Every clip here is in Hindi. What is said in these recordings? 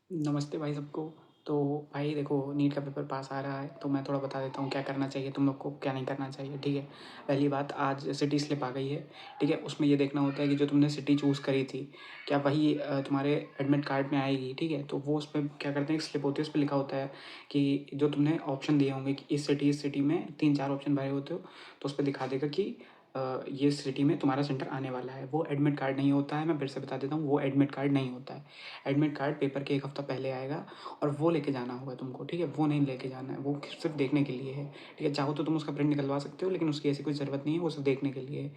नमस्ते भाई सबको। तो भाई देखो, नीट का पेपर पास आ रहा है तो मैं थोड़ा बता देता हूँ क्या करना चाहिए तुम लोग को, क्या नहीं करना चाहिए। ठीक है, पहली बात, आज सिटी स्लिप आ गई है। ठीक है, उसमें ये देखना होता है कि जो तुमने सिटी चूज़ करी थी क्या वही तुम्हारे एडमिट कार्ड में आएगी। ठीक है, तो वो उस पर क्या करते हैं, एक स्लिप होती है, उस पर लिखा होता है कि जो तुमने ऑप्शन दिए होंगे कि इस सिटी में 3-4 ऑप्शन भरे होते हो, तो उस पर दिखा देगा कि ये सिटी में तुम्हारा सेंटर आने वाला है। वो एडमिट कार्ड नहीं होता है, मैं फिर से बता देता हूँ, वो एडमिट कार्ड नहीं होता है। एडमिट कार्ड पेपर के 1 हफ्ता पहले आएगा और वो लेके जाना होगा तुमको। ठीक है, वो नहीं लेके जाना है, वो सिर्फ देखने के लिए है। ठीक है, चाहो तो तुम उसका प्रिंट निकलवा सकते हो, लेकिन उसकी ऐसी कोई ज़रूरत नहीं है, वो सिर्फ देखने के लिए है।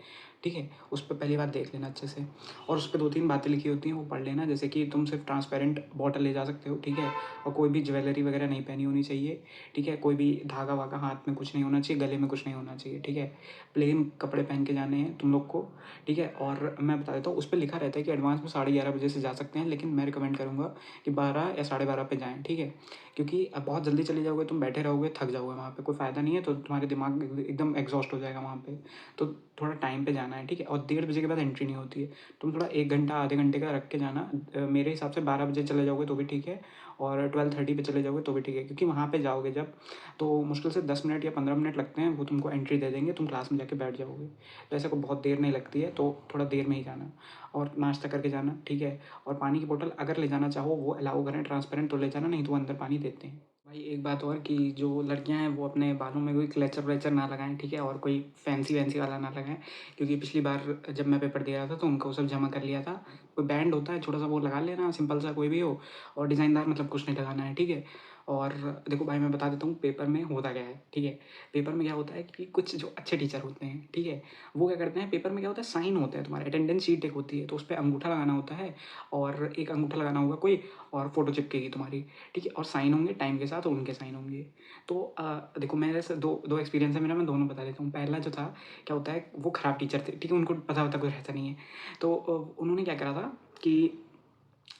ठीक है, उस पर पहली बार देख लेना अच्छे से, और उस पर 2-3 बातें लिखी होती हैं, वो पढ़ लेना। जैसे कि तुम सिर्फ ट्रांसपेरेंट बॉटल ले जा सकते हो। ठीक है, और कोई भी ज्वेलरी वगैरह नहीं पहनी होनी चाहिए। ठीक है, कोई भी धागा वागा हाथ में कुछ नहीं होना चाहिए, गले में कुछ नहीं होना चाहिए। ठीक है, प्लेन कपड़े पहन के जाने हैं तुम लोग को। ठीक है, और मैं बता देता हूँ, उस पर लिखा रहता है कि एडवांस में 11:30 बजे से जा सकते हैं, लेकिन मैं रिकमेंड करूँगा कि 12 या 12:30 पे जाएँ। ठीक है, क्योंकि अब बहुत जल्दी चले जाओगे, तुम बैठे रहोगे, थक जाओगे, वहाँ पे कोई फ़ायदा नहीं है, तो तुम्हारे दिमाग एकदम एग्जॉस्ट हो जाएगा वहाँ पे। तो थोड़ा टाइम पे जाना है। ठीक है, और 1:30 बजे के बाद एंट्री नहीं होती है। तुम थोड़ा 1 घंटा आधे घंटे का रख के जाना। मेरे हिसाब से 12 बजे चले जाओगे तो भी ठीक है, और 12:30 पे चले जाओगे तो भी ठीक है, क्योंकि वहाँ पे जाओगे जब, तो मुश्किल से 10 मिनट या 15 मिनट लगते हैं, वो तुमको एंट्री दे देंगे, तुम क्लास में जाके बैठ जाओगे। तो ऐसा कोई बहुत देर नहीं लगती है, तो थोड़ा देर में ही जाना, और नाश्ता करके जाना। ठीक है, और पानी की बोतल अगर ले जाना चाहो, वो अलाउ करें ट्रांसपेरेंट, तो ले जाना, नहीं तो वो अंदर पानी देते हैं। भाई एक बात और, कि जो लड़कियां हैं वो अपने बालों में कोई क्लेचर व्लेचर ना लगाएं। ठीक है, और कोई फैंसी वैंसी वाला ना लगाएं, क्योंकि पिछली बार जब मैं पेपर दे रहा था तो उनको वो सब जमा कर लिया था। कोई बैंड होता है छोटा सा, वो लगा लेना, सिंपल सा कोई भी हो, और डिज़ाइनदार मतलब कुछ नहीं लगाना है। ठीक है, और देखो भाई, मैं बता देता हूँ पेपर में होता क्या है। ठीक है, पेपर में क्या होता है कि कुछ जो अच्छे टीचर होते हैं, ठीक है, वो क्या करते हैं, पेपर में क्या होता है, साइन होता है, तुम्हारा अटेंडेंस शीट एक होती है, तो उस पर अंगूठा लगाना होता है, और एक अंगूठा लगाना होगा कोई, और फोटो चिपकेगी तुम्हारी। ठीक है, और साइन होंगे टाइम के साथ, और उनके साइन होंगे। तो देखो, मेरे से दो दो एक्सपीरियंस है मेरा, मैं दोनों बता देता हूँ। पहला जो था, क्या होता है, वो ख़राब टीचर थे। ठीक है, उनको पता होता कुछ रहता नहीं है। तो उन्होंने क्या करा था कि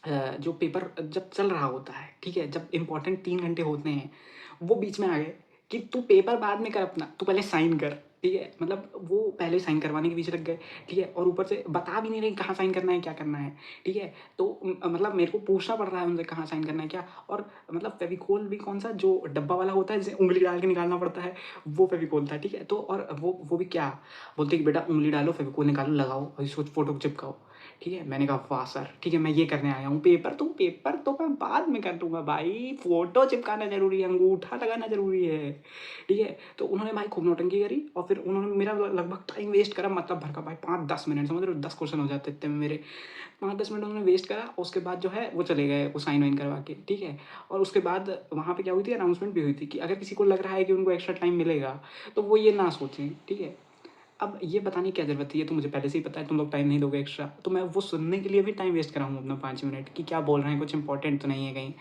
जो पेपर जब चल रहा होता है, ठीक है, जब इंपॉर्टेंट 3 घंटे होते हैं, वो बीच में आ गए कि तू पेपर बाद में कर, अपना तू पहले साइन कर। ठीक है, मतलब वो पहले साइन करवाने के पीछे लग गए। ठीक है, और ऊपर से बता भी नहीं रहे कहाँ साइन करना है, क्या करना है। ठीक है, तो मतलब मेरे को पूछना पड़ रहा है उनसे कहाँ साइन करना है क्या, और मतलब फेविकोल भी कौन सा जो डब्बा वाला होता है, जिसे उंगली डाल के निकालना पड़ता है, वो फेविकोल था। ठीक है, तो और वो भी क्या बोलते कि बेटा उंगली डालो, फेविकोल निकालो, लगाओ, और इसको फोटो चिपकाओ। ठीक है, मैंने कहा वाह सर, ठीक है, मैं ये करने आया हूँ। पेपर तो मैं बाद में कर दूंगा भाई, फोटो चिपकाना जरूरी है, अंगूठा लगाना जरूरी है। ठीक है, तो उन्होंने भाई खूब नौटंकी करी, और फिर उन्होंने मेरा लगभग टाइम वेस्ट करा, मतलब भर का भाई, 5-10 मिनट, समझ रहे हो, 10 क्वेश्चन हो जाते इतने में मेरे। 5-10 मिनट उन्होंने वेस्ट करा, उसके बाद जो है वो चले गए, वो साइन वाइन करवा के। ठीक है, और उसके बाद वहाँ पे क्या हुई थी, अनाउंसमेंट भी हुई थी कि अगर किसी को लग रहा है कि उनको एक्स्ट्रा टाइम मिलेगा, तो वो ये ना सोचें। ठीक है, अब ये बताने की क्या ज़रूरत थी, ये तो मुझे पहले से ही पता है, तुम लोग टाइम नहीं दोगे एक्स्ट्रा, तो मैं वो सुनने के लिए भी टाइम वेस्ट कराऊँ अपना 5 मिनट, कि क्या बोल रहे हैं, कुछ इंपॉर्टेंट तो नहीं है कहीं।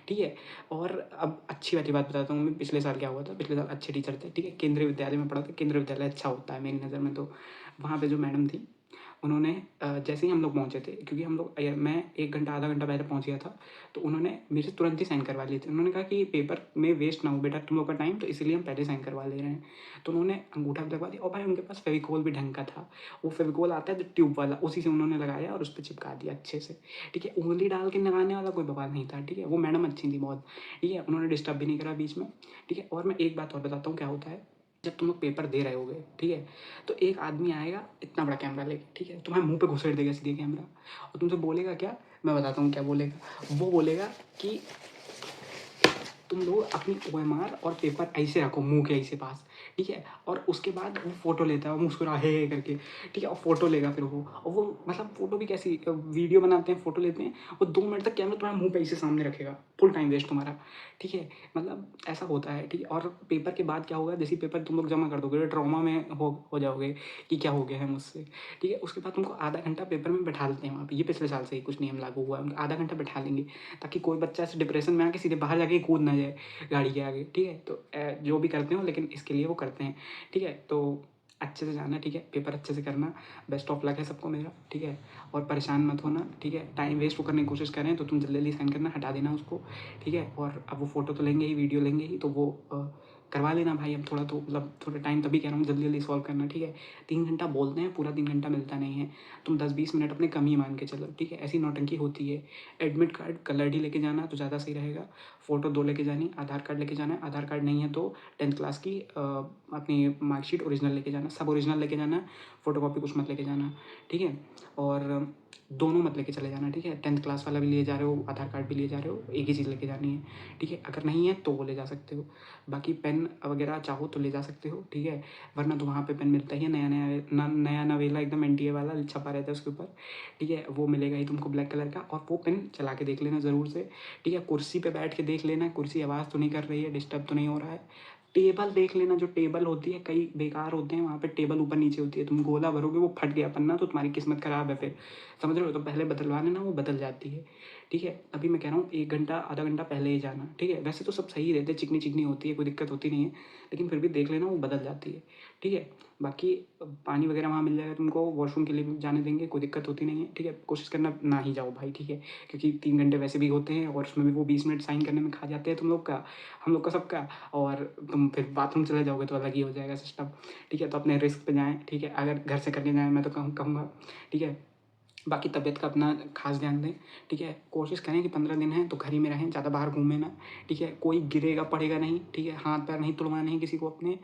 ठीक है, और अब अच्छी वाली बात बताता हूँ मैं, पिछले साल क्या हुआ था। पिछले साल अच्छे टीचर थे। ठीक है, केंद्रीय विद्यालय में पढ़ा था, केंद्रीय विद्यालय अच्छा होता है मेरी नज़र में। तो वहाँ पे जो मैडम थी, उन्होंने जैसे ही हम लोग पहुँचे थे, क्योंकि हम लोग मैं 1 घंटा आधा घंटा पहले पहुँच गया था, तो उन्होंने मेरे से तुरंत ही साइन करवा लिए थे। उन्होंने कहा कि पेपर में वेस्ट ना हो बेटा तुम लोग का टाइम, तो इसलिए हम पहले साइन करवा ले रहे हैं। तो उन्होंने अंगूठा भी लगवा दिया, और भाई उनके पास फेविकोल भी ढंग का था। वो फेविकोल आता है जो ट्यूब वाला, उसी से उन्होंने लगाया और उस पर चिपका दिया अच्छे से। ठीक है, उंगली डाल के लगाने वाला कोई बवाल नहीं था। ठीक है, वो मैडम अच्छी थी बहुत। ठीक है, उन्होंने डिस्टर्ब भी नहीं करा बीच में। ठीक है, और मैं एक बात और बताता हूँ क्या होता है, जब तुम लोग पेपर दे रहे होगे, ठीक है, तो एक आदमी आएगा इतना बड़ा कैमरा लेके, ठीक है, तुम्हारे मुंह पे घुसेड़ देगा सीधे कैमरा, और तुमसे बोलेगा क्या, मैं बताता हूँ क्या बोलेगा। वो बोलेगा कि तुम लोग अपनी ओएमआर और पेपर ऐसे रखो मुंह के ऐसे पास। ठीक है, और उसके बाद वो फोटो लेता है, वो मुस्कुरा हे करके। ठीक है, और फोटो लेगा फिर वो, और वो मतलब फोटो भी कैसी, वीडियो बनाते हैं, फोटो लेते हैं, वो 2 मिनट तक कैमरा तुम्हारे मुंह पे ऐसे सामने रखेगा, फुल टाइम वेस्ट तुम्हारा। ठीक है, मतलब ऐसा होता है। ठीक है, और पेपर के बाद क्या होगा, जैसे पेपर तुम लोग जमा कर दोगे, ट्रॉमा में हो जाओगे कि क्या हो गया है मुझसे। ठीक है, उसके बाद तुमको आधा घंटा पेपर में बैठा देते हैं वहाँ पे, ये पिछले साल से ही कुछ नियम लागू हुआ है, आधा घंटा बैठा लेंगे, ताकि कोई बच्चा ऐसे डिप्रेशन में आके सीधे बाहर जाके कूद ना जाए गाड़ी के आगे। ठीक है, तो जो भी करते हो, लेकिन इसके लिए वो करते हैं। ठीक है, तो अच्छे से जाना। ठीक है, पेपर अच्छे से करना, बेस्ट ऑफ लक है सबको मेरा। ठीक है, और परेशान मत होना। ठीक है, टाइम वेस्ट वो करने की कोशिश करें तो तुम जल्दी जल्दी साइन करना, हटा देना उसको। ठीक है, और अब वो फ़ोटो तो लेंगे ही, वीडियो लेंगे ही, तो वो करवा लेना भाई। अब थोड़ा तो मतलब थोड़ा टाइम, तभी कह रहा हूँ जल्दी जल्दी सॉल्व करना, ठीक है। 3 घंटा बोलते हैं, पूरा 3 घंटा मिलता नहीं है। तुम 10-20 मिनट अपने कम ही मान के चलो, ठीक है। ऐसी नौटंकी होती है। एडमिट कार्ड कलर्ड ही लेके जाना तो ज़्यादा सही रहेगा। फ़ोटो 2 लेके जानी, आधार कार्ड लेके जाना है, आधार कार्ड नहीं है तो 10th क्लास की अपनी मार्कशीट ओरिजिनल लेके जाना, सब ओरिजिनल लेके जाना, फ़ोटोकॉपी कुछ मत लेके जाना, ठीक है। और दोनों मत लेके चले जाना, ठीक है। 10th क्लास वाला भी लिए जा रहे हो, आधार कार्ड भी लिए जा रहे हो, एक ही चीज़ लेके जानी है, ठीक है। अगर नहीं है तो वो ले जा सकते हो। बाकी पेन वगैरह चाहो तो ले जा सकते हो, ठीक है। वरना तो वहाँ पे पेन मिलता ही है, नया नया नया नवेला एकदम एनटीए वाला छपा रहता है उसके ऊपर, ठीक है। वो मिलेगा ही तुमको ब्लैक कलर का, और वो पेन चला के देख लेना ज़रूर से, ठीक है। कुर्सी पे बैठ के देख लेना, कुर्सी आवाज़ तो नहीं कर रही है, डिस्टर्ब तो नहीं हो रहा है। टेबल देख लेना, जो टेबल होती है कई बेकार होते हैं, वहाँ पे टेबल ऊपर नीचे होती है, तुम गोला भरोगे वो फट गया पन्ना तो तुम्हारी किस्मत खराब है फिर, समझ रहे हो। तो पहले बदलवा लेना, वो बदल जाती है, ठीक है। अभी मैं कह रहा हूँ 1 घंटा आधा घंटा पहले ही जाना, ठीक है। वैसे तो सब सही रहते हैं, चिकनी चिकनी होती है, कोई दिक्कत होती नहीं है, लेकिन फिर भी देख लेना, वो बदल जाती है, ठीक है। बाकी पानी वगैरह वहाँ मिल जाएगा तुमको, वॉशरूम के लिए भी जाने देंगे, कोई दिक्कत होती नहीं है, ठीक है। कोशिश करना ना ही जाओ भाई, ठीक है, क्योंकि 3 घंटे वैसे भी होते हैं, और उसमें भी वो 20 मिनट साइन करने में खा जाते हैं तुम लोग का, हम लोग का सबका। और तुम फिर बाथरूम चले जाओगे तो अलग ही हो जाएगा सिस्टम, ठीक है। तो अपने रिस्क पे जाएँ, ठीक है। अगर घर से करके जाएँ मैं तो कहूँगा, ठीक है। बाकी तबीयत का अपना खास ध्यान दें, ठीक है। कोशिश करें कि 15 दिन हैं तो घर ही में रहें, ज़्यादा बाहर घूमें ना, ठीक है। कोई गिरेगा पड़ेगा नहीं, ठीक है। हाथ पैर नहीं तुड़वाने हैं किसी को अपने।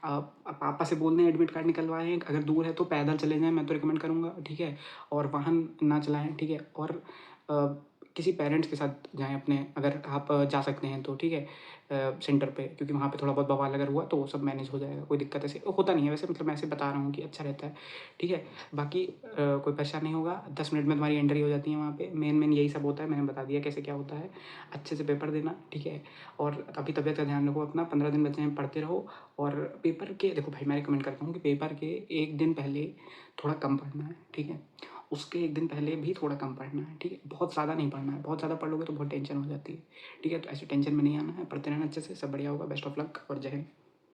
पापा से बोल दें एडमिट कार्ड निकलवाएं, अगर दूर है तो पैदल चले जाएं, मैं तो रिकमेंड करूँगा, ठीक है। और वाहन ना चलाएं, ठीक है। और किसी पेरेंट्स के साथ जाएं अपने, अगर आप जा सकते हैं तो, ठीक है। सेंटर पे, क्योंकि वहाँ पे थोड़ा बहुत बवाल अगर हुआ तो वो सब मैनेज हो जाएगा, कोई दिक्कत ऐसे होता नहीं है वैसे, मतलब मैं ऐसे बता रहा हूँ कि अच्छा रहता है, ठीक है। बाकी कोई परेशान नहीं होगा, 10 मिनट में तुम्हारी एंट्री हो जाती है वहाँ पे। मेन मेन यही सब होता है, मैंने बता दिया कैसे क्या होता है। अच्छे से पेपर देना, ठीक है। और अभी तबीयत का ध्यान रखो अपना, 15 दिन बचे हैं, पढ़ते रहो। और पेपर के देखो भाई, मैं रिकमेंड करता हूँ कि पेपर के 1 दिन पहले थोड़ा कम पढ़ना है, ठीक है। उसके 1 दिन पहले भी थोड़ा कम पढ़ना है, ठीक है। बहुत ज़्यादा नहीं पढ़ना है, बहुत ज़्यादा पढ़ लोगे तो बहुत टेंशन हो जाती है, ठीक है। तो ऐसे टेंशन में नहीं आना है, पढ़ते रहना अच्छे से, सब बढ़िया होगा। बेस्ट ऑफ लक और जय हिंद।